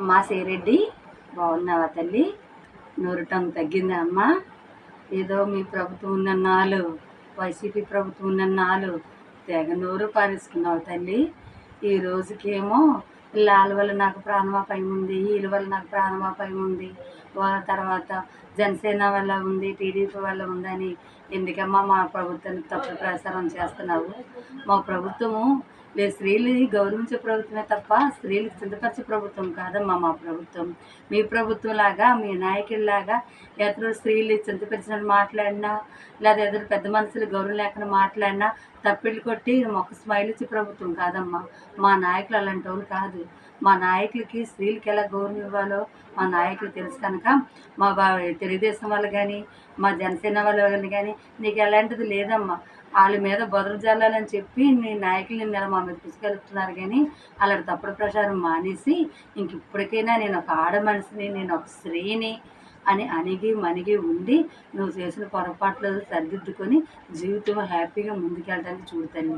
అమ్మా సేరెడ్డి, బాగున్నావా తల్లి? నూరటం తగ్గిందా అమ్మా? ఏదో మీ ప్రభుత్వం ఉన్నన్నాళ్ళు, వైసీపీ ప్రభుత్వం ఉన్నన్నాళ్ళు తెగ నోరు పారేసుకున్నావు తల్లి. ఈ రోజుకేమో వాళ్ళ వల్ల నాకు ప్రాణమాపాయం ఉంది, వీళ్ళ వల్ల నాకు ప్రాణమాపాయం ఉంది, తర్వాత జనసేన వల్ల ఉంది, టీడీపీ వల్ల ఉందని ఎందుకమ్మా మా ప్రభుత్వాన్ని తప్పు ప్రచారం చేస్తున్నావు? మా ప్రభుత్వము లేదు, స్త్రీలని గౌరవించే ప్రభుత్వమే తప్ప స్త్రీలకు చింతపరిచే ప్రభుత్వం కాదమ్మా మా ప్రభుత్వం. మీ ప్రభుత్వం లాగా, మీ నాయకుల్లాగా ఎదురు స్త్రీలు చింతపరిచినట్టు మాట్లాడినా, లేదా ఎదురు పెద్ద మనుషులు గౌరవం లేకుండా మాట్లాడినా తప్పిళ్ళు కొట్టి ఒక స్మైల్ ఇచ్చే ప్రభుత్వం కాదమ్మా. మా నాయకులు అలాంటి వాళ్ళు కాదు. మా నాయకులకి స్త్రీలకి ఎలా గౌరవం ఇవ్వాలో మా నాయకులు తెలుసు కనుక మా తెలుగుదేశం వాళ్ళు కానీ, మా జనసేన వాళ్ళు కానీ నీకు ఎలాంటిది లేదమ్మా. వాళ్ళ మీద బొదలు జల్లాలని చెప్పి నీ నాయకులు నెల మా మీద తీసుకెళ్తున్నారు. కానీ అలాంటి తప్పుడు ప్రచారం మానేసి ఇప్పటికైనా నేను ఒక ఆడ మనిషిని, నేను ఒక స్త్రీని అని అణిగి మణిగి ఉండి నువ్వు చేసిన పొరపాట్లు సరిదిద్దుకొని జీవితం హ్యాపీగా ముందుకెళ్ళడానికి చూడతాను.